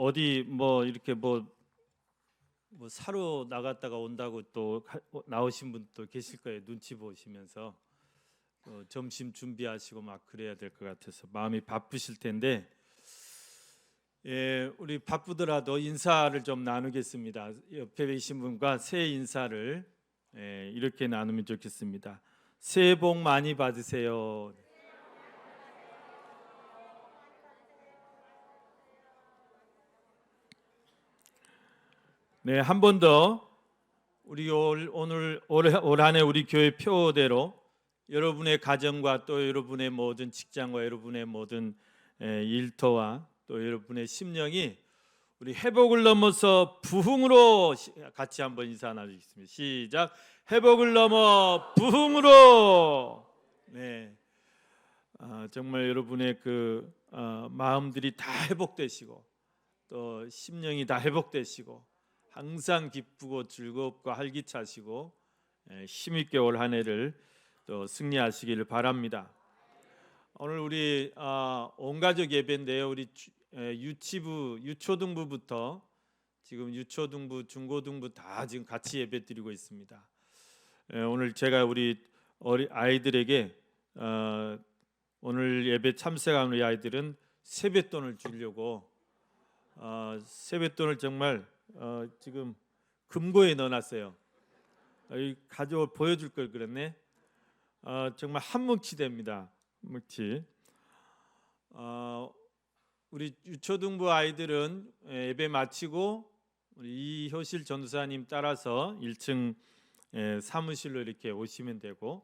어디 뭐 이렇게 뭐 사러 나갔다가 온다고 또 나오신 분도 계실 거예요. 눈치 보시면서 점심 준비하시고 막 그래야 될 것 같아서 마음이 바쁘실 텐데, 우리 바쁘더라도 인사를 좀 나누겠습니다. 옆에 계신 분과 새해 인사를 이렇게 나누면 좋겠습니다. 새해 복 많이 받으세요. 네, 한 번 더 우리 오늘 올 한 해 우리 교회 표대로 여러분의 가정과 또 여러분의 모든 직장과 여러분의 모든 일터와 또 여러분의 심령이 우리 회복을 넘어서 부흥으로 같이 한번 인사 나누겠습니다. 시작. 회복을 넘어 부흥으로. 네, 정말 여러분의 그 마음들이 다 회복되시고 또 심령이 다 회복되시고 항상 기쁘고 즐겁고 활기차시고 힘있게 올 한 해를 또 승리하시기를 바랍니다. 오늘 우리 온가족 예배인데요. 우리 유치부, 유초등부부터 지금 유초등부, 중고등부 다 지금 같이 예배드리고 있습니다. 오늘 제가 우리 아이들에게 오늘 예배 참석하는 우리 아이들은 세뱃돈을 주려고 세뱃돈을 정말 지금 금고에 넣어놨어요. 가져 보여줄 걸 그랬네. 정말 한 뭉치 됩니다. 뭉치. 우리 유초등부 아이들은 예배 마치고 우리 이효실 전도사님 따라서 1층 사무실로 이렇게 오시면 되고,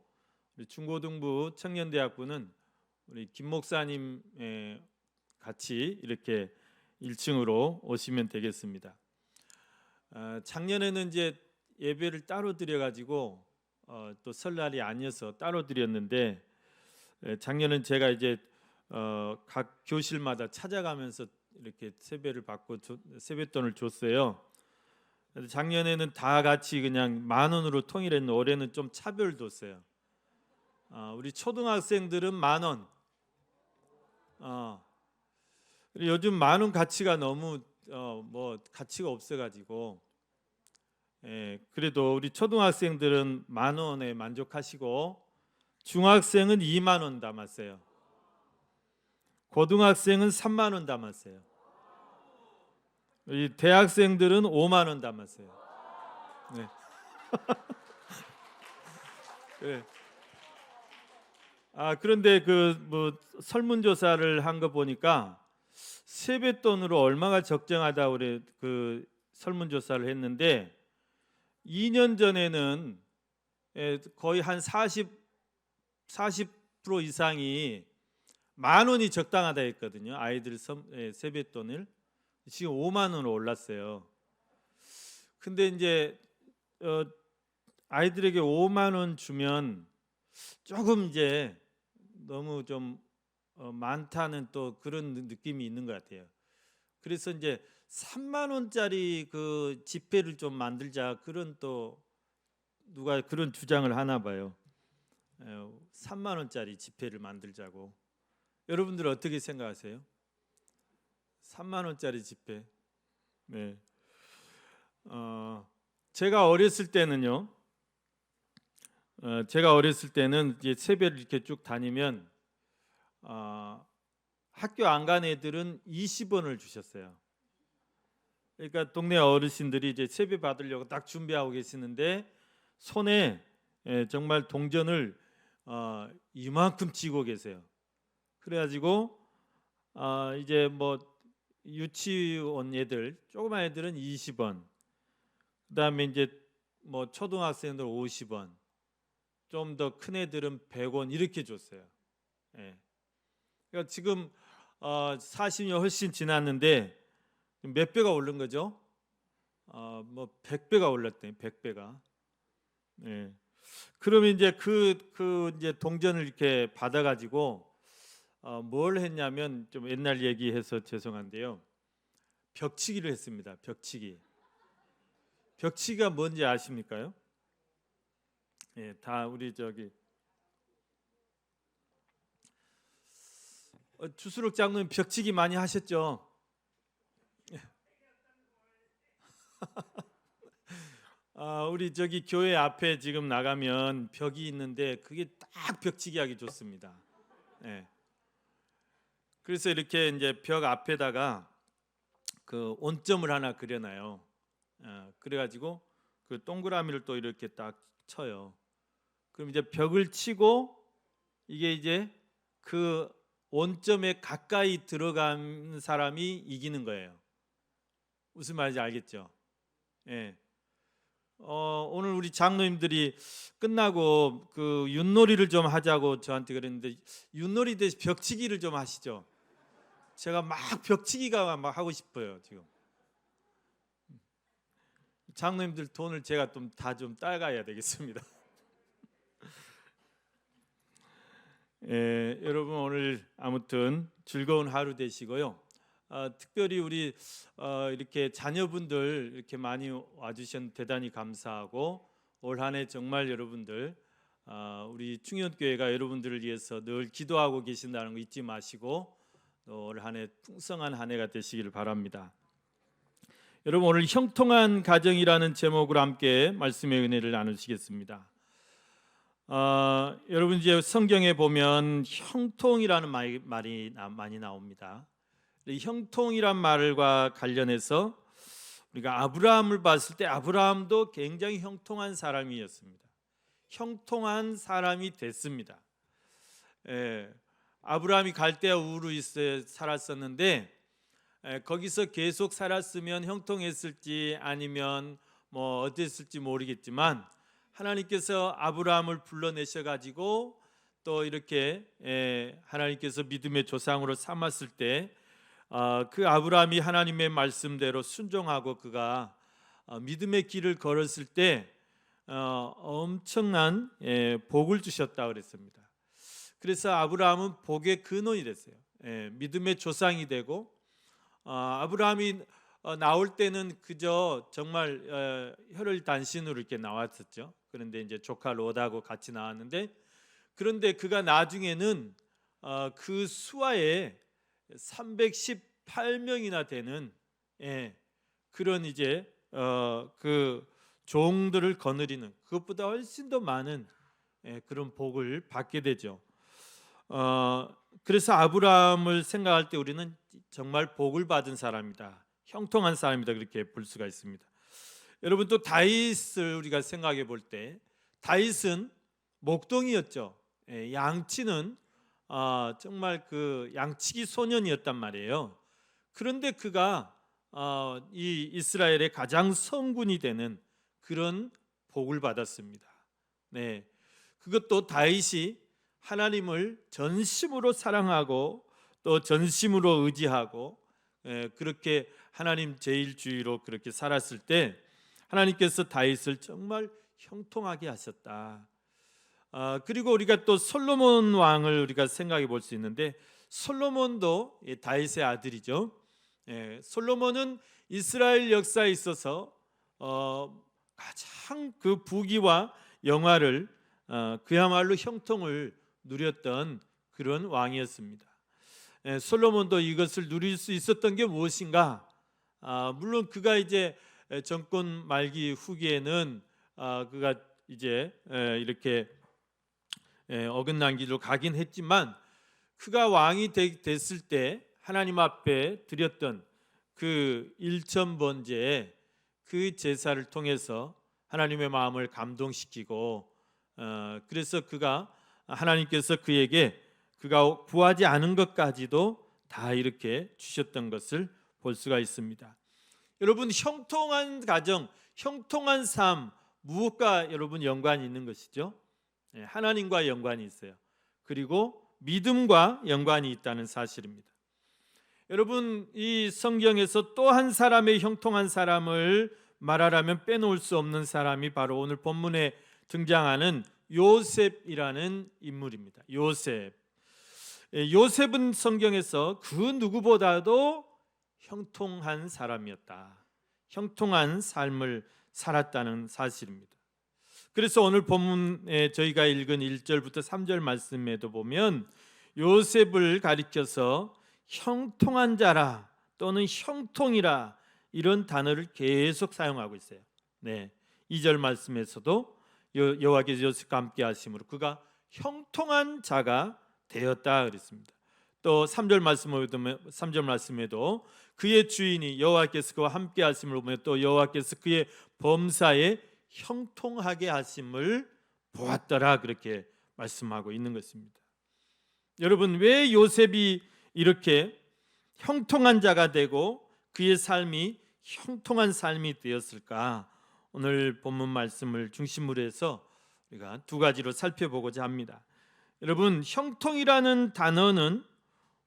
우리 중고등부 청년대학부는 우리 김 목사님 같이 이렇게 1층으로 오시면 되겠습니다. 작년에는 이제 예배를 따로 드려가지고 또 설날이 아니어서 따로 드렸는데, 작년은 제가 이제 각 교실마다 찾아가면서 이렇게 세배를 받고 세뱃돈을 줬어요. 작년에는 다 같이 그냥 10,000원으로 통일했는데 올해는 좀 차별 뒀어요. 우리 초등학생들은 10,000원. 요즘 10,000원 가치가 너무 뭐 가치가 없어가지고, 그래도 우리 초등학생들은 10,000원에 만족하시고 중학생은 20,000원 담았어요. 고등학생은 30,000원 담았어요. 이 대학생들은 50,000원 담았어요. 네. 네. 그런데 그 뭐 설문조사를 한 거 보니까 세뱃돈으로 얼마가 적정하다 우리 그 설문조사를 했는데, 2년 전에는 거의 한 40% 이상이 10,000원이 적당하다 했거든요. 아이들 세뱃돈을. 지금 50,000원으로 올랐어요. 근데 이제 아이들에게 50,000원 주면 조금 이제 너무 좀 많다는 또 그런 느낌이 있는 것 같아요. 그래서 이제 30,000원짜리 그 지폐를 좀 만들자, 그런 또 누가 그런 주장을 하나 봐요. 30,000원짜리 지폐를 만들자고. 여러분들 어떻게 생각하세요? 30,000원짜리 지폐. 네. 제가 어렸을 때는요. 제가 어렸을 때는 이제 세배를 이렇게 쭉 다니면 학교 안 간 애들은 20원을 주셨어요. 그러니까 동네 어르신들이 이제 세배 받으려고 딱 준비하고 계시는데 손에 정말 동전을 이만큼 쥐고 계세요. 그래가지고 이제 뭐 유치원 애들, 조그만 애들은 20원, 그다음에 이제 뭐 초등학생들 50원, 좀 더 큰 애들은 100원 이렇게 줬어요. 그러니까 지금 40년 훨씬 지났는데 몇 배가 오른 거죠? 뭐 100배가 올랐대, 100배가. 그러면 이제 그 이제 동전을 이렇게 받아가지고 뭘 했냐면, 좀 옛날 얘기해서 죄송한데요. 벽치기를 했습니다. 벽치기. 벽치기가 뭔지 아십니까요? 다 우리 저기 주스록 장로님 벽치기 많이 하셨죠? 우리 저기 교회 앞에 지금 나가면 벽이 있는데 그게 딱 벽치기 하기 좋습니다. 예. 그래서 이렇게 이제 벽 앞에다가 그 온점을 하나 그려놔요. 그래가지고 그 동그라미를 또 이렇게 딱 쳐요. 그럼 이제 벽을 치고 이게 이제 그 원점에 가까이 들어간 사람이 이기는 거예요. 무슨 말인지 알겠죠? 예. 오늘 우리 장로님들이 끝나고 그 윷놀이를 좀 하자고 저한테 그랬는데 윷놀이 대신 벽치기를 좀 하시죠. 제가 막 벽치기가 막 하고 싶어요 지금. 장로님들 돈을 제가 좀 다 좀 따가야 되겠습니다. 여러분 오늘 아무튼 즐거운 하루 되시고요. 특별히 우리 이렇게 자녀분들 이렇게 많이 와주셔서 대단히 감사하고 올 한 해 정말 여러분들 우리 충현교회가 여러분들을 위해서 늘 기도하고 계신다는 거 잊지 마시고 올 한 해 풍성한 한 해가 되시기를 바랍니다. 여러분 오늘 형통한 가정이라는 제목으로 함께 말씀의 은혜를 나누시겠습니다. 여러분 이제 성경에 보면 형통이라는 말이 많이 나옵니다. 형통이란 말과 관련해서 우리가 아브라함을 봤을 때 아브라함도 굉장히 형통한 사람이었습니다. 형통한 사람이 됐습니다. 아브라함이 갈대아 우르에 살았었는데 거기서 계속 살았으면 형통했을지 아니면 뭐 어땠을지 모르겠지만 하나님께서 아브라함을 불러내셔 가지고 또 이렇게 하나님께서 믿음의 조상으로 삼았을 때 그 아브라함이 하나님의 말씀대로 순종하고 그가 믿음의 길을 걸었을 때 엄청난 복을 주셨다 그랬습니다. 그래서 아브라함은 복의 근원이 됐어요. 믿음의 조상이 되고 아브라함이 나올 때는 그저 정말 혈을 단신으로 이렇게 나왔었죠. 그런데 이제 조카 롯하고 같이 나왔는데 그런데 그가 나중에는 그 수하에 318명이나 되는 그런 이제 그 종들을 거느리는 그것보다 훨씬 더 많은 그런 복을 받게 되죠. 그래서 아브라함을 생각할 때 우리는 정말 복을 받은 사람이다, 형통한 사람이다 그렇게 볼 수가 있습니다. 여러분 또 다윗을 우리가 생각해 볼 때 다윗은 목동이었죠. 양치는 정말 그 양치기 소년이었단 말이에요. 그런데 그가 이 이스라엘의 가장 성군이 되는 그런 복을 받았습니다. 그것도 다윗이 하나님을 전심으로 사랑하고 또 전심으로 의지하고 그렇게 하나님 제일주의로 그렇게 살았을 때 하나님께서 다윗을 정말 형통하게 하셨다. 그리고 우리가 또 솔로몬 왕을 우리가 생각해 볼 수 있는데 솔로몬도 다윗의 아들이죠. 솔로몬은 이스라엘 역사에 있어서 가장 그 부귀와 영화를 그야말로 형통을 누렸던 그런 왕이었습니다. 솔로몬도 이것을 누릴 수 있었던 게 무엇인가? 물론 그가 이제 정권 말기 후기에는 그가 이제 이렇게 어긋난 길로 가긴 했지만 그가 왕이 됐을 때 하나님 앞에 드렸던 그 일천번제의 그 제사를 통해서 하나님의 마음을 감동시키고 그래서 그가 하나님께서 그에게 그가 구하지 않은 것까지도 다 이렇게 주셨던 것을 볼 수가 있습니다. 여러분 형통한 가정, 형통한 삶 무엇과 여러분 연관이 있는 것이죠? 하나님과 연관이 있어요. 그리고 믿음과 연관이 있다는 사실입니다. 여러분 이 성경에서 또 한 사람의 형통한 사람을 말하라면 빼놓을 수 없는 사람이 바로 오늘 본문에 등장하는 요셉이라는 인물입니다. 요셉은 성경에서 그 누구보다도 형통한 사람이었다. 형통한 삶을 살았다는 사실입니다. 그래서 오늘 본문에 저희가 읽은 1절부터 3절 말씀에도 보면 요셉을 가리켜서 형통한 자라 또는 형통이라 이런 단어를 계속 사용하고 있어요. 네, 2절 말씀에서도 여호와께서 요셉과 함께 하심으로 그가 형통한 자가 되었다 그랬습니다. 또 3절 말씀에도 그의 주인이 여호와께서 그와 함께 하심을 보며 또 여호와께서 그의 범사에 형통하게 하심을 보았더라 그렇게 말씀하고 있는 것입니다. 여러분, 왜 요셉이 이렇게 형통한 자가 되고 그의 삶이 형통한 삶이 되었을까? 오늘 본문 말씀을 중심으로 해서 우리가 두 가지로 살펴보고자 합니다. 여러분, 형통이라는 단어는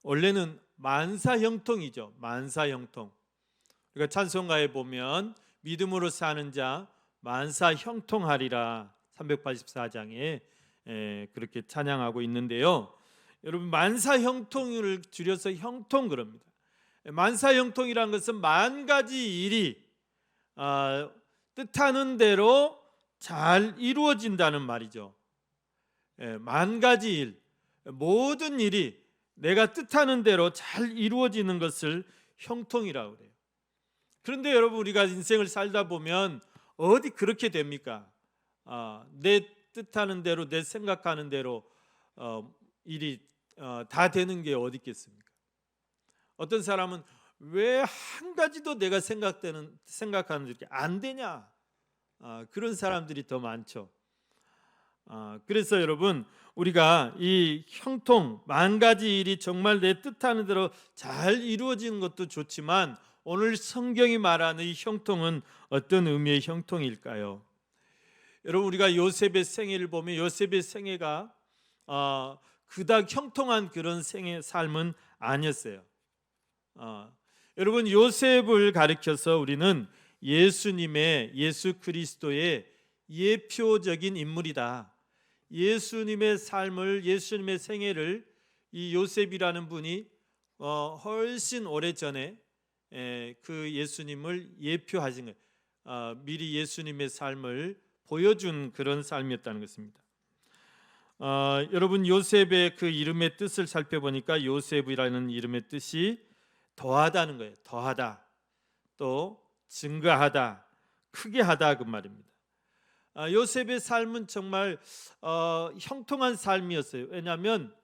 원래는 만사형통이죠. 만사형통. 우리가 찬송가에 보면 믿음으로 사는 자 만사형통하리라 384장에 그렇게 찬양하고 있는데요. 여러분, 만사형통을 줄여서 형통 그럽니다. 만사형통이라는 것은 만 가지 일이 뜻하는 대로 잘 이루어진다는 말이죠. 만 가지 일, 모든 일이 내가 뜻하는 대로 잘 이루어지는 것을 형통이라고 그래요. 그런데 여러분, 우리가 인생을 살다 보면 어디 그렇게 됩니까? 내 뜻하는 대로, 내 생각하는 대로 일이 다 되는 게 어디 있겠습니까? 어떤 사람은 왜 한 가지도 내가 생각하는 이렇게 안 되냐? 그런 사람들이 더 많죠. 그래서 여러분, 우리가 이 형통, 만 가지 일이 정말 내 뜻하는 대로 잘 이루어지는 것도 좋지만 오늘 성경이 말하는 이 형통은 어떤 의미의 형통일까요? 여러분, 우리가 요셉의 생애를 보면 요셉의 생애가 그닥 형통한 그런 삶은 아니었어요. 여러분, 요셉을 가리켜서 우리는 예수 그리스도의 예표적인 인물이다. 예수님의 삶을, 예수님의 생애를 이 요셉이라는 분이 훨씬 오래전에 그 예수님을 예표하신 거예요. 미리 예수님의 삶을 보여준 그런 삶이었다는 것입니다. 여러분, 요셉의 그 이름의 뜻을 살펴보니까 요셉이라는 이름의 뜻이 더하다는 거예요. 더하다, 또 증가하다, 크게 하다 그 말입니다. 요셉의 삶은 정말 형통한 삶이었어요. 왜냐하면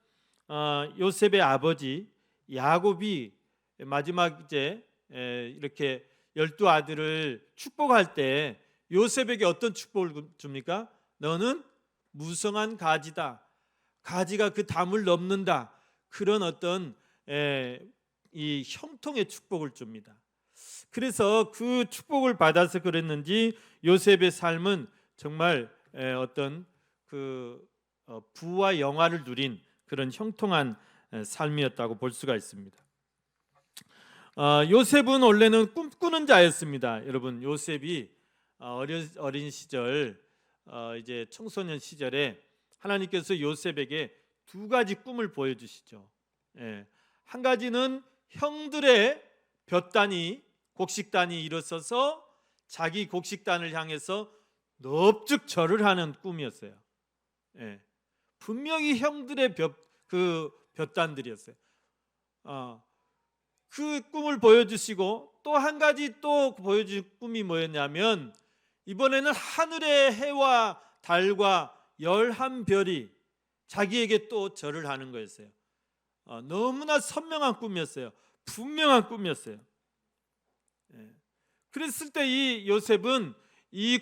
요셉의 아버지 야곱이 마지막 이제 이렇게 12아들을 축복할 때 요셉에게 어떤 축복을 줍니까? 너는 무성한 가지다. 가지가 그 담을 넘는다. 그런 어떤 이 형통의 축복을 줍니다. 그래서 그 축복을 받아서 그랬는지 요셉의 삶은 정말 어떤 그 부와 영화를 누린 그런 형통한 삶이었다고 볼 수가 있습니다. 요셉은 원래는 꿈꾸는 자였습니다. 여러분, 요셉이 어린 시절, 이제 청소년 시절에 하나님께서 요셉에게 두 가지 꿈을 보여주시죠. 한 가지는 형들의 볕단이, 곡식단이 일어서서 자기 곡식단을 향해서 넙죽 절을 하는 꿈이었어요. 분명히 형들의 볕단들이었어요. 그 꿈을 보여주시고 또 한 가지 또 보여준 꿈이 뭐였냐면 이번에는 하늘의 해와 달과 11별이 자기에게 또 절을 하는 거였어요. 너무나 선명한 꿈이었어요. 분명한 꿈이었어요. 그랬을 때 이 요셉은 이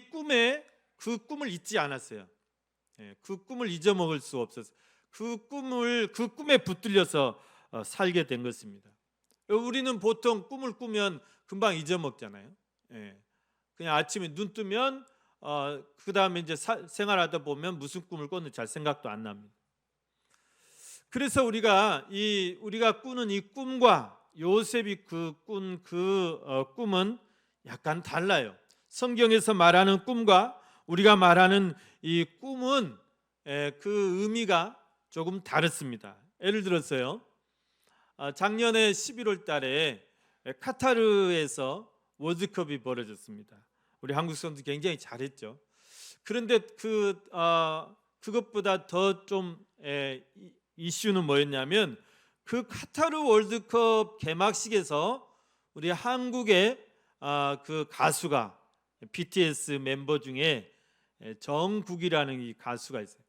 그 꿈을 잊지 않았어요. 그 꿈을 잊어먹을 수 없었어요. 그 꿈에 붙들려서 살게 된 것입니다. 우리는 보통 꿈을 꾸면 금방 잊어먹잖아요. 그냥 아침에 눈 뜨면 그 다음에 이제 생활하다 보면 무슨 꿈을 꿨는지 잘 생각도 안 납니다. 그래서 우리가 꾸는 이 꿈과 요셉이 꾼 꿈은 약간 달라요. 성경에서 말하는 꿈과 우리가 말하는 이 꿈은 그 의미가 조금 다릅니다. 예를 들어서요, 작년에 11월 달에 카타르에서 월드컵이 벌어졌습니다. 우리 한국 선수 굉장히 잘했죠. 그런데 그것보다 더 좀 이슈는 뭐였냐면 그 카타르 월드컵 개막식에서 우리 한국의 그 가수가 BTS 멤버 중에 정국이라는 이 가수가 있어요.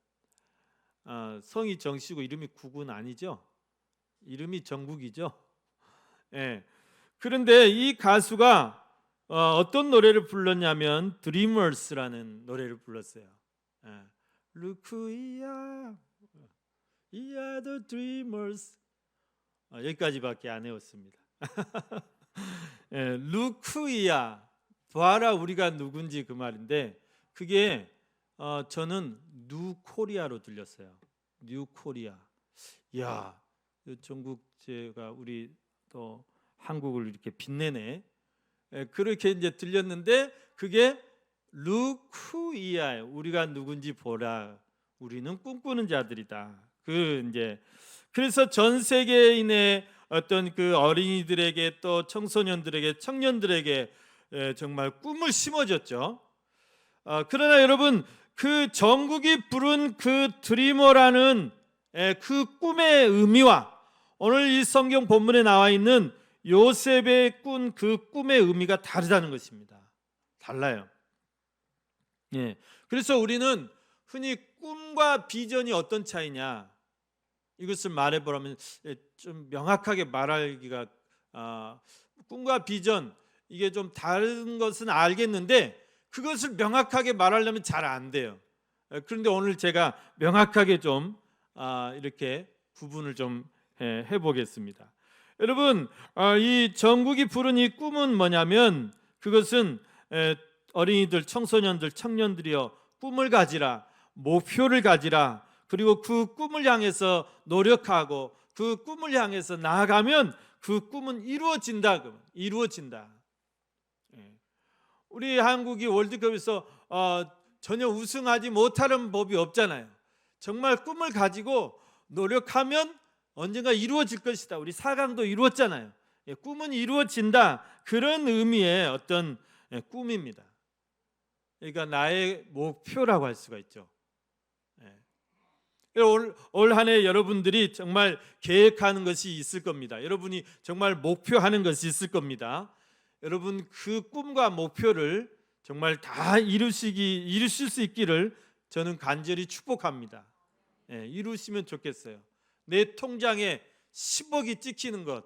성이 정씨고 이름이 국은 아니죠? 이름이 정국이죠. 예. 그런데 이 가수가 어떤 노래를 불렀냐면 Dreamers라는 노래를 불렀어요. 예. 루크이야, 이야 the dreamers. 여기까지밖에 안 외웠습니다. 예, 루크이야, 봐라 우리가 누군지 그 말인데 그게 저는 뉴코리아로 들렸어요. 뉴코리아. 야, 전국제가 우리 또 한국을 이렇게 빛내네. 그렇게 이제 들렸는데 그게 루크이야, 우리가 누군지 보라. 우리는 꿈꾸는 자들이다. 그래서 전 세계인의 어떤 그 어린이들에게 또 청소년들에게 청년들에게 정말 꿈을 심어줬죠. 그러나 여러분, 그 정국이 부른 그 드리머라는 그 꿈의 의미와 오늘 이 성경 본문에 나와 있는 요셉의 꾼 그 꿈의 의미가 다르다는 것입니다. 달라요. 예. 그래서 우리는 흔히 꿈과 비전이 어떤 차이냐, 이것을 말해보라면 좀 명확하게 말하기가 꿈과 비전 이게 좀 다른 것은 알겠는데 그것을 명확하게 말하려면 잘 안 돼요. 그런데 오늘 제가 명확하게 좀 이렇게 구분을 좀 해보겠습니다. 여러분, 이 정국이 부른 이 꿈은 뭐냐면 그것은 어린이들, 청소년들, 청년들이여 꿈을 가지라, 목표를 가지라. 그리고 그 꿈을 향해서 노력하고 그 꿈을 향해서 나아가면 그 꿈은 이루어진다. 이루어진다. 우리 한국이 월드컵에서 전혀 우승하지 못하는 법이 없잖아요. 정말 꿈을 가지고 노력하면 언젠가 이루어질 것이다. 우리 4강도 이루었잖아요. 꿈은 이루어진다. 그런 의미의 어떤 꿈입니다. 그러니까 나의 목표라고 할 수가 있죠. 올 한 해 여러분들이 정말 계획하는 것이 있을 겁니다. 여러분이 정말 목표하는 것이 있을 겁니다. 여러분 그 꿈과 목표를 정말 다 이루실 수 있기를 저는 간절히 축복합니다. 이루시면 좋겠어요. 내 통장에 10억이 찍히는 것,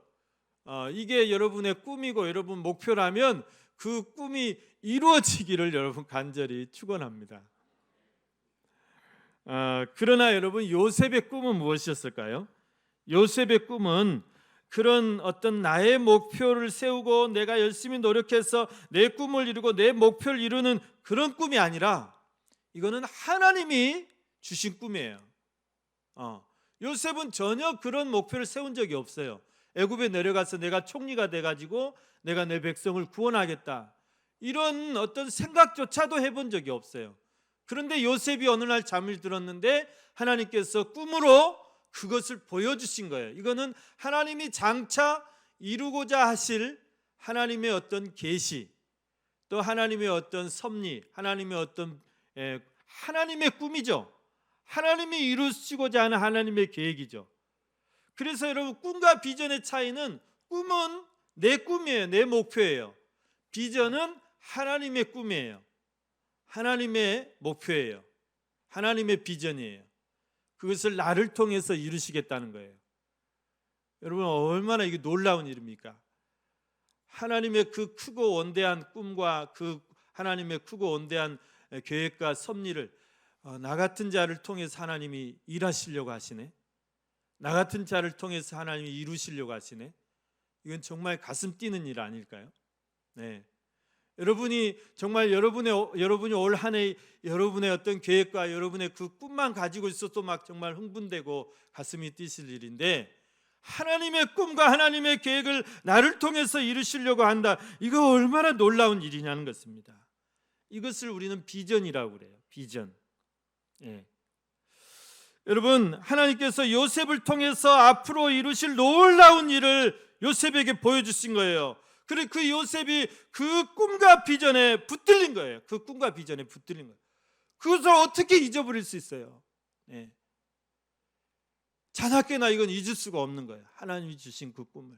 이게 여러분의 꿈이고 여러분 목표라면 그 꿈이 이루어지기를 여러분 간절히 축원합니다. 그러나 여러분 요셉의 꿈은 무엇이었을까요? 요셉의 꿈은 그런 어떤 나의 목표를 세우고 내가 열심히 노력해서 내 꿈을 이루고 내 목표를 이루는 그런 꿈이 아니라 이거는 하나님이 주신 꿈이에요. 요셉은 전혀 그런 목표를 세운 적이 없어요. 애굽에 내려가서 내가 총리가 돼가지고 내가 내 백성을 구원하겠다, 이런 어떤 생각조차도 해본 적이 없어요. 그런데 요셉이 어느 날 잠을 들었는데 하나님께서 꿈으로 그것을 보여주신 거예요. 이거는 하나님이 장차 이루고자 하실 하나님의 어떤 계시, 또 하나님의 어떤 섭리, 하나님의 어떤 하나님의 꿈이죠. 하나님이 이루시고자 하는 하나님의 계획이죠. 그래서 여러분 꿈과 비전의 차이는, 꿈은 내 꿈이에요. 내 목표예요. 비전은 하나님의 꿈이에요. 하나님의 목표예요. 하나님의 비전이에요. 그것을 나를 통해서 이루시겠다는 거예요. 여러분 얼마나 이게 놀라운 일입니까? 하나님의 그 크고 원대한 꿈과 그 하나님의 크고 원대한 계획과 섭리를 나 같은 자를 통해서 하나님이 일하시려고 하시네. 나 같은 자를 통해서 하나님이 이루시려고 하시네. 이건 정말 가슴 뛰는 일 아닐까요? 네. 여러분이 정말 여러분이 올 한 해 여러분의 어떤 계획과 여러분의 그 꿈만 가지고 있어도 막 정말 흥분되고 가슴이 뛰실 일인데, 하나님의 꿈과 하나님의 계획을 나를 통해서 이루시려고 한다. 이거 얼마나 놀라운 일이냐는 것입니다. 이것을 우리는 비전이라고 그래요. 비전. 여러분 하나님께서 요셉을 통해서 앞으로 이루실 놀라운 일을 요셉에게 보여주신 거예요. 그리고 그 요셉이 그 꿈과 비전에 붙들린 거예요. 그 꿈과 비전에 붙들린 거예요. 그것을 어떻게 잊어버릴 수 있어요? 자나깨나 이건 잊을 수가 없는 거예요. 하나님이 주신 그 꿈을.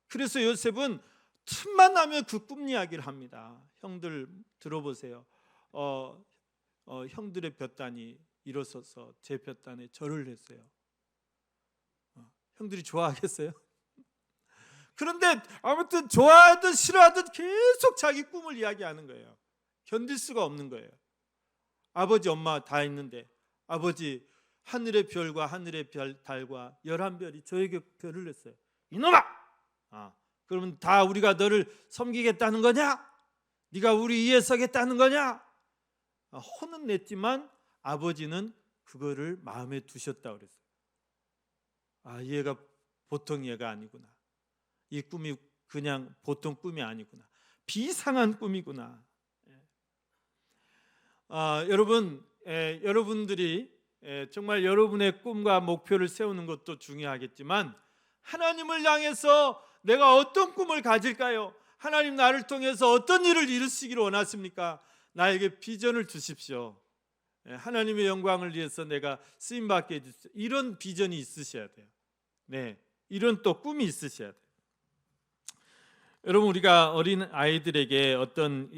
그래서 요셉은 틈만 나면 그 꿈 이야기를 합니다. 형들 들어보세요. 형들의 볕단이 일어서서 제 볕단에 절을 했어요. 형들이 좋아하겠어요? 그런데 아무튼 좋아하든 싫어하든 계속 자기 꿈을 이야기하는 거예요. 견딜 수가 없는 거예요. 아버지 엄마 다 있는데 아버지 하늘의 별과 하늘의 달과 11별이 저에게 별을 냈어요. 이놈아! 그러면 다 우리가 너를 섬기겠다는 거냐? 네가 우리 위에 서겠다는 거냐? 혼은 냈지만 아버지는 그거를 마음에 두셨다고 그랬어요. 얘가 보통 얘가 아니구나. 이 꿈이 그냥 보통 꿈이 아니구나. 비상한 꿈이구나. 여러분, 여러분들이 정말 여러분의 꿈과 목표를 세우는 것도 중요하겠지만 하나님을 향해서 내가 어떤 꿈을 가질까요? 하나님 나를 통해서 어떤 일을 이루시기를 원하십니까? 나에게 비전을 주십시오. 하나님의 영광을 위해서 내가 쓰임받게 해주십시오. 이런 비전이 있으셔야 돼요. 네, 이런 또 꿈이 있으셔야 돼요. 여러분, 우리가 어린 아이들에게 어떤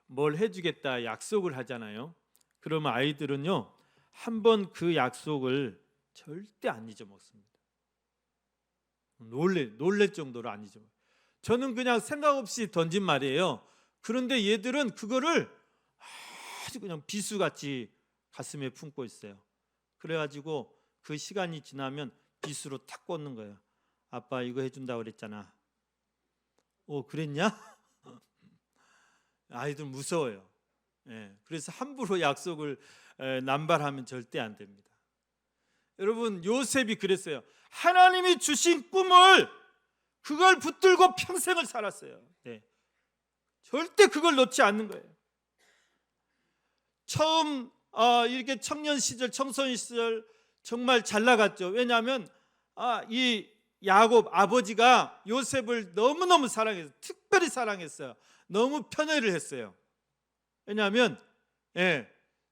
뭘 해주겠다 약속을 하잖아요. 그러면 아이들은요, 한번 그 약속을 절대 안 잊어먹습니다. 놀랄 정도로 안 잊어먹어요. 저는 그냥 생각 없이 던진 말이에요. 그런데 얘들은 그거를 아주 그냥 비수같이 가슴에 품고 있어요. 그래가지고 그 시간이 지나면 비수로 탁 꽂는 거예요. 아빠 이거 해준다고 그랬잖아. 그랬냐? 아이들 무서워요. 그래서 함부로 약속을 남발하면 절대 안 됩니다. 여러분, 요셉이 그랬어요. 하나님이 주신 꿈을 그걸 붙들고 평생을 살았어요. 절대 그걸 놓지 않는 거예요. 처음 이렇게 청년 시절, 청소년 시절 정말 잘 나갔죠. 왜냐하면 이 야곱 아버지가 요셉을 너무너무 사랑했어요. 특별히 사랑했어요. 너무 편애를 했어요. 왜냐하면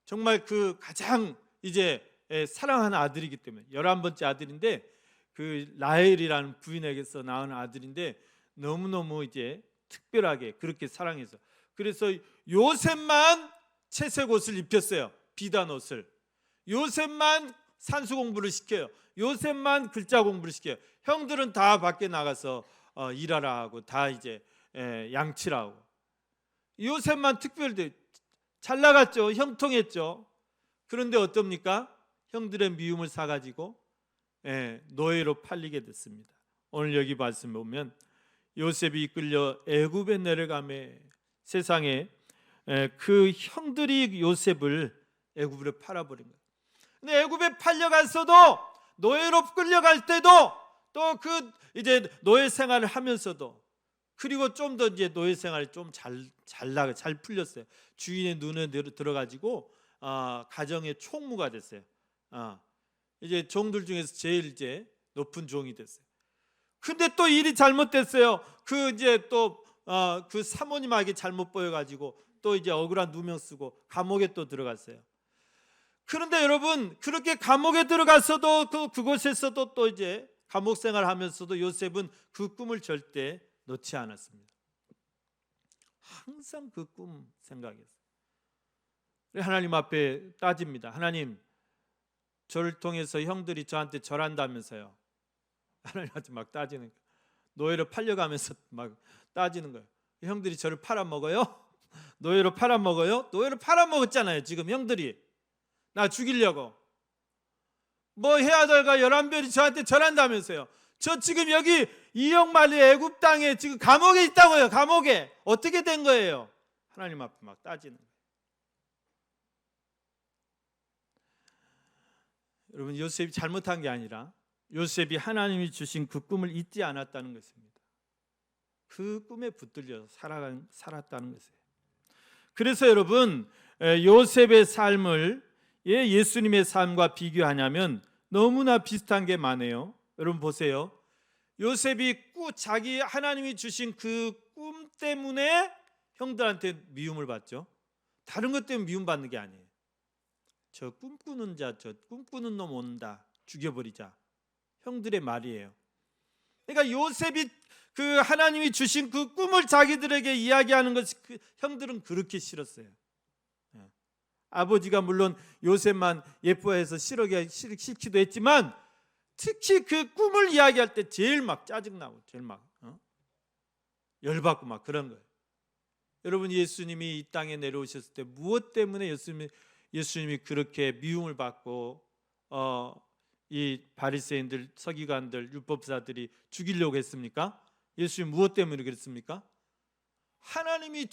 정말 그 가장 이제 사랑하는 아들이기 때문에 11번째 아들인데 그 라헬이라는 부인에게서 낳은 아들인데 너무너무 이제 특별하게 그렇게 사랑해서 그래서 요셉만 채색 옷을 입혔어요. 비단 옷을. 요셉만 산수 공부를 시켜요. 요셉만 글자 공부를 시켜요. 형들은 다 밖에 나가서 일하라 하고 다 이제 양치라고. 요셉만 특별히 잘 나갔죠. 형통했죠. 그런데 어떻습니까? 형들의 미움을 사가지고 노예로 팔리게 됐습니다. 오늘 여기 말씀 보면 요셉이 이끌려 애굽에 내려가매 세상에 그 형들이 요셉을 애굽으로 팔아버린 거예요. 근데 애굽에 팔려갔어도 노예로 끌려갈 때도 또 그 이제 노예 생활을 하면서도 그리고 좀 더 이제 노예 생활이 좀 잘 풀렸어요. 주인의 눈에 들어가지고 가정의 총무가 됐어요. 이제 종들 중에서 제일 이제 높은 종이 됐어요. 근데 또 일이 잘못됐어요. 그 이제 또 그 사모님에게 잘못 보여가지고 또 이제 억울한 누명 쓰고 감옥에 또 들어갔어요. 그런데 여러분 그렇게 감옥에 들어갔어도 또 그곳에서도 또 이제 감옥 생활하면서도 요셉은 그 꿈을 절대 놓지 않았습니다. 항상 그 꿈 생각했어요. 하나님 앞에 따집니다. 하나님, 저를 통해서 형들이 저한테 절한다면서요. 하나님한테 막 따지는 거예요. 노예로 팔려가면서 막 따지는 거예요. 형들이 저를 팔아먹어요? 노예로 팔아먹어요? 노예로 팔아먹었잖아요. 지금 형들이 나 죽이려고 뭐 해야 될까? 11별이 저한테 절한다면서요. 저 지금 여기 이역말리 애굽 땅에 지금 감옥에 있다고요. 감옥에 어떻게 된 거예요? 하나님 앞에 막 따지는 거예요. 여러분, 요셉이 잘못한 게 아니라 요셉이 하나님이 주신 그 꿈을 잊지 않았다는 것입니다. 그 꿈에 붙들려 살았다는 것이에요. 그래서 여러분, 요셉의 삶을 예수님의 삶과 비교하냐면 너무나 비슷한 게 많아요. 여러분 보세요. 요셉이 자기 하나님이 주신 그 꿈 때문에 형들한테 미움을 받죠. 다른 것 때문에 미움받는 게 아니에요. 저 꿈꾸는 자, 저 꿈꾸는 놈 온다, 죽여버리자. 형들의 말이에요. 그러니까 요셉이 그 하나님이 주신 그 꿈을 자기들에게 이야기하는 것이 그 형들은 그렇게 싫었어요. 아버지가 물론 요셉만 예뻐해서 싫기도 했지만 특히 그 꿈을 이야기할 때 제일 막 짜증나고 제일 막 열받고 막 그런 거예요. 여러분, 예수님이 이 땅에 내려오셨을 때 무엇 때문에 예수님이 그렇게 미움을 받고 이 바리새인들, 서기관들, 율법사들이 죽이려고 했습니까? 예수님 무엇 때문에 그랬습니까? 하나님이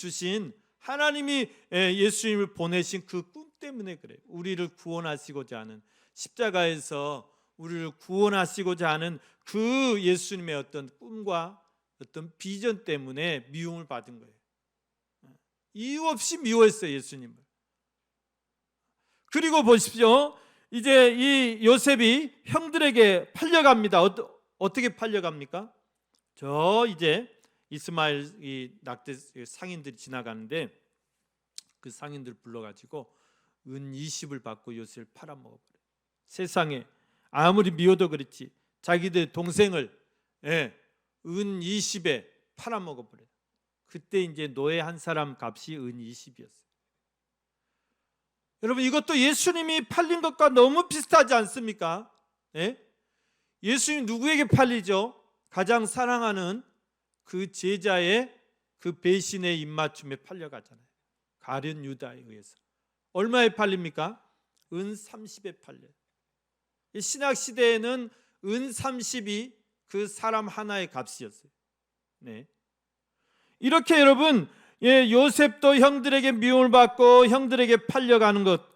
예수님을 보내신 그 꿈 때문에 그래요. 우리를 구원하시고자 하는, 십자가에서 우리를 구원하시고자 하는 그 예수님의 어떤 꿈과 어떤 비전 때문에 미움을 받은 거예요. 이유 없이 미워했어요, 예수님을. 그리고 보십시오. 이제 이 요셉이 형들에게 팔려갑니다. 어떻게 팔려갑니까? 저 이제 이스마엘 이 낙태 상인들이 지나가는데 그 상인들 불러가지고 은 20을 받고 요셉을 팔아먹어버려요. 세상에 아무리 미워도 그렇지 자기들 동생을 은 20에 팔아먹어버려요. 그때 이제 노예 한 사람 값이 은 20이었어요. 여러분, 이것도 예수님이 팔린 것과 너무 비슷하지 않습니까? 예수님 누구에게 팔리죠? 가장 사랑하는 그 제자의 그 배신의 입맞춤에 팔려가잖아요. 가룟 유다에 의해서. 얼마에 팔립니까? 은 30에 팔려요. 신약 시대에는 은 30이 그 사람 하나의 값이었어요. 이렇게 여러분, 요셉도 형들에게 미움을 받고 형들에게 팔려가는 것,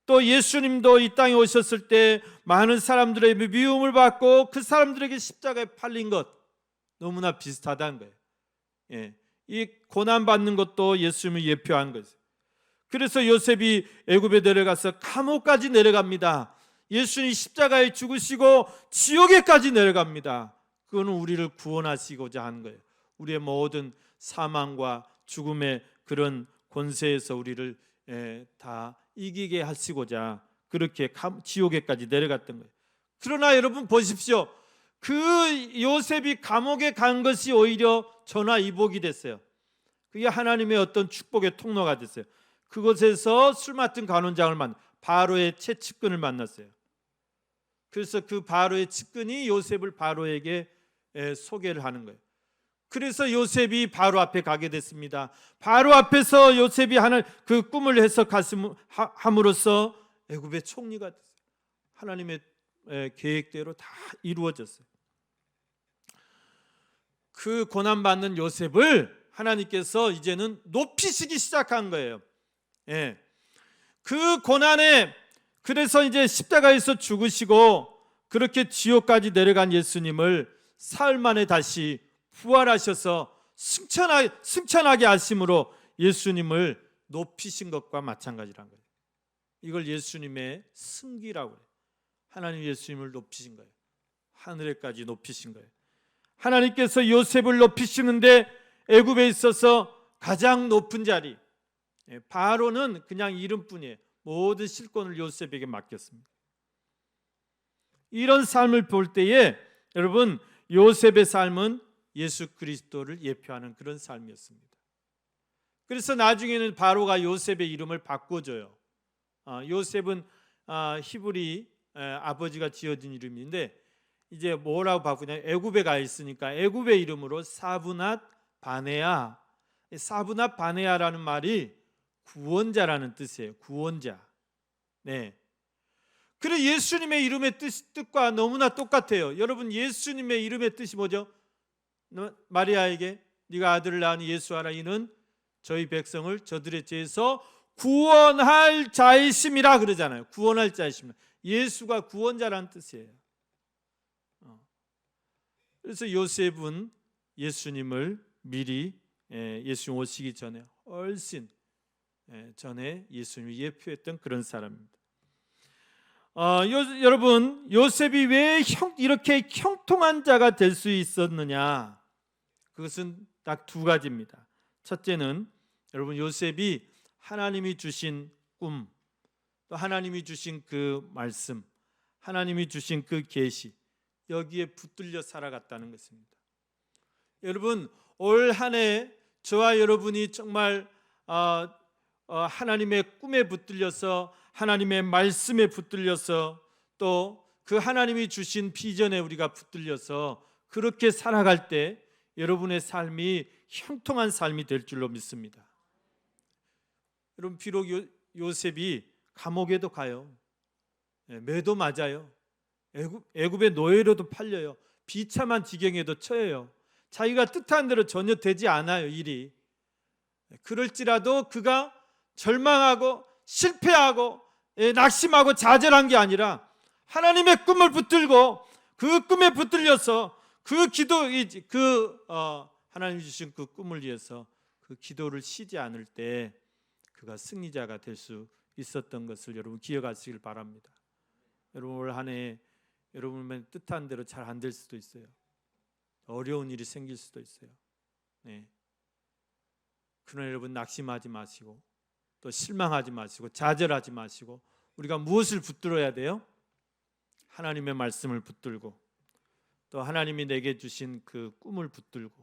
또 예수님도 이 땅에 오셨을 때 많은 사람들에게 미움을 받고 그 사람들에게 십자가에 팔린 것, 너무나 비슷하다는 거예요. 이 고난 받는 것도 예수님을 예표한 거예요. 그래서 요셉이 애굽에 내려가서 감옥까지 내려갑니다. 예수님이 십자가에 죽으시고 지옥에까지 내려갑니다. 그거는 우리를 구원하시고자 하는 거예요. 우리의 모든 사망과 죽음의 그런 권세에서 우리를 다 이기게 하시고자 그렇게 지옥에까지 내려갔던 거예요. 그러나 여러분 보십시오. 그 요셉이 감옥에 간 것이 오히려 전화위복이 됐어요. 그게 하나님의 어떤 축복의 통로가 됐어요. 그곳에서 술 맡은 간원장을 바로의 채측근을 만났어요. 그래서 그 바로의 측근이 요셉을 바로에게 소개를 하는 거예요. 그래서 요셉이 바로 앞에 가게 됐습니다. 바로 앞에서 요셉이 하는 그 꿈을 해석함으로써 애굽의 총리가 됐어요. 하나님의 계획대로 다 이루어졌어요. 그 고난받는 요셉을 하나님께서 이제는 높이시기 시작한 거예요. 그 고난에, 그래서 이제 십자가에서 죽으시고 그렇게 지옥까지 내려간 예수님을 사흘 만에 다시 부활하셔서 승천하게 하심으로 예수님을 높이신 것과 마찬가지란 거예요. 이걸 예수님의 승기라고 해요. 하나님 예수님을 높이신 거예요. 하늘에까지 높이신 거예요. 하나님께서 요셉을 높이시는데 애굽에 있어서 가장 높은 자리, 바로는 그냥 이름뿐이에요. 모든 실권을 요셉에게 맡겼습니다. 이런 삶을 볼 때에 여러분, 요셉의 삶은 예수 그리스도를 예표하는 그런 삶이었습니다. 그래서 나중에는 바로가 요셉의 이름을 바꿔줘요. 요셉은 히브리 아버지가 지어진 이름인데 이제 뭐라고 바꾸냐, 애굽에 가 있으니까 애굽의 이름으로 사브낫 바네아. 사브낫 바네아라는 말이 구원자라는 뜻이에요. 구원자. 그래, 예수님의 이름의 뜻과 너무나 똑같아요. 여러분, 예수님의 이름의 뜻이 뭐죠? 마리아에게 네가 아들을 낳으니 예수하라. 이는 저희 백성을 저들의 죄에서 구원할 자이심이라 그러잖아요. 구원할 자이심이라. 예수가 구원자라는 뜻이에요. 그래서 요셉은 예수님을 미리 예수님 오시기 전에 훨씬 전에 예수님을 예표했던 그런 사람입니다. 여러분, 요셉이 왜 이렇게 형통한 자가 될 수 있었느냐? 그것은 딱 두 가지입니다. 첫째는 여러분, 요셉이 하나님이 주신 꿈, 또 하나님이 주신 그 말씀, 하나님이 주신 그 계시, 여기에 붙들려 살아갔다는 것입니다. 여러분, 올 한 해 저와 여러분이 정말 하나님의 꿈에 붙들려서 하나님의 말씀에 붙들려서 또 그 하나님이 주신 비전에 우리가 붙들려서 그렇게 살아갈 때 여러분의 삶이 형통한 삶이 될 줄로 믿습니다. 여러분, 비록 요셉이 감옥에도 가요. 매도 맞아요. 애굽의 노예로도 팔려요. 비참한 지경에도 처해요. 자기가 뜻한 대로 전혀 되지 않아요, 일이. 그럴지라도 그가 절망하고 실패하고 낙심하고 좌절한 게 아니라 하나님의 꿈을 붙들고 그 꿈에 붙들려서 하나님 주신 그 꿈을 위해서 그 기도를 쉬지 않을 때 그가 승리자가 될 수 있었던 것을 여러분 기억하시길 바랍니다. 여러분, 올 한 해 여러분의 뜻한 대로 잘 안 될 수도 있어요. 어려운 일이 생길 수도 있어요. 그러나 여러분, 낙심하지 마시고 또 실망하지 마시고 좌절하지 마시고 우리가 무엇을 붙들어야 돼요? 하나님의 말씀을 붙들고 또 하나님이 내게 주신 그 꿈을 붙들고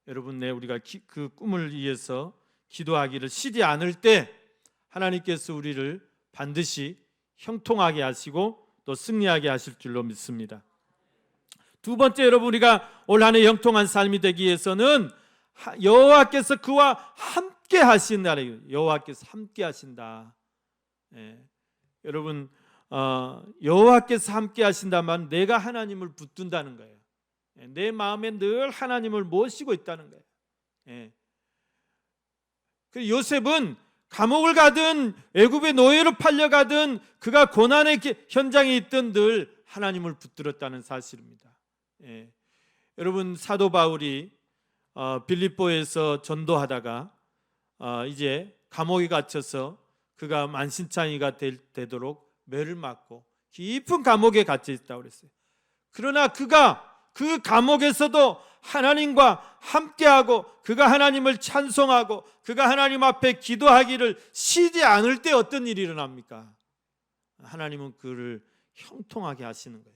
여러분, 우리가 그 꿈을 위해서 기도하기를 쉬지 않을 때 하나님께서 우리를 반드시 형통하게 하시고 또 승리하게 하실 줄로 믿습니다. 두 번째, 여러분, 우리가 올 한 해 형통한 삶이 되기 위해서는 여호와께서 그와 함께 하신다. 여호와께서 함께 하신다. 여러분, 여호와께서 함께 하신다면 내가 하나님을 붙든다는 거예요. 내 마음에 늘 하나님을 모시고 있다는 거예요. 그 요셉은 감옥을 가든 애굽의 노예로 팔려가든 그가 고난의 현장에 있던 늘 하나님을 붙들었다는 사실입니다. 여러분, 사도 바울이 빌립보에서 전도하다가 이제 감옥에 갇혀서 그가 만신창이가 되도록 매를 맞고 깊은 감옥에 갇혀 있다고 그랬어요. 그러나 그가 그 감옥에서도 하나님과 함께하고 그가 하나님을 찬송하고 그가 하나님 앞에 기도하기를 쉬지 않을 때 어떤 일이 일어납니까? 하나님은 그를 형통하게 하시는 거예요.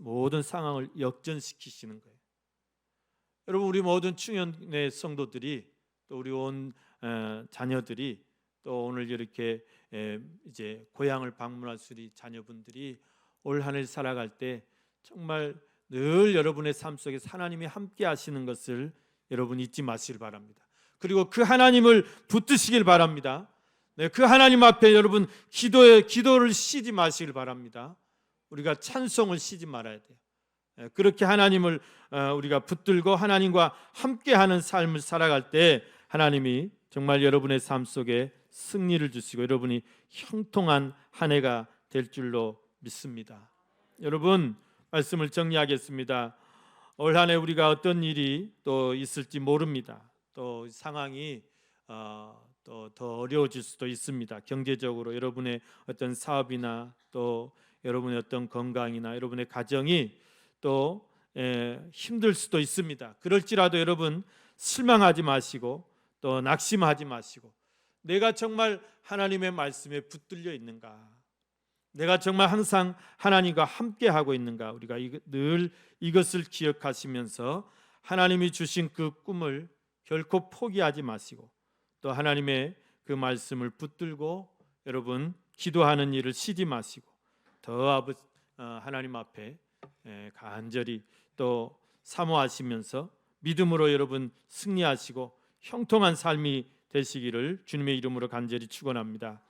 모든 상황을 역전시키시는 거예요. 여러분, 우리 모든 충현의 성도들이 또 우리 온 자녀들이 또 오늘 이렇게 이제 고향을 방문할 수 있는 자녀분들이 올 한 해 살아갈 때 정말 늘 여러분의 삶 속에 하나님이 함께 하시는 것을 여러분 잊지 마시길 바랍니다. 그리고 그 하나님을 붙드시길 바랍니다. 그 하나님 앞에 여러분 기도를 쉬지 마시길 바랍니다. 우리가 찬송을 쉬지 말아야 돼요. 그렇게 하나님을 우리가 붙들고 하나님과 함께하는 삶을 살아갈 때 하나님이 정말 여러분의 삶 속에 승리를 주시고 여러분이 형통한 한 해가 될 줄로 믿습니다. 여러분, 말씀을 정리하겠습니다. 올 한 해 우리가 어떤 일이 또 있을지 모릅니다. 또 상황이 또 더 어려워질 수도 있습니다. 경제적으로 여러분의 어떤 사업이나 또 여러분의 어떤 건강이나 여러분의 가정이 또 힘들 수도 있습니다. 그럴지라도 여러분 실망하지 마시고 또 낙심하지 마시고 내가 정말 하나님의 말씀에 붙들려 있는가? 내가 정말 항상 하나님과 함께 하고 있는가? 우리가 늘 이것을 기억하시면서 하나님이 주신 그 꿈을 결코 포기하지 마시고 또 하나님의 그 말씀을 붙들고 여러분 기도하는 일을 쉬지 마시고 더 하나님 앞에 간절히 또 사모하시면서 믿음으로 여러분 승리하시고 형통한 삶이 되시기를 주님의 이름으로 간절히 축원합니다.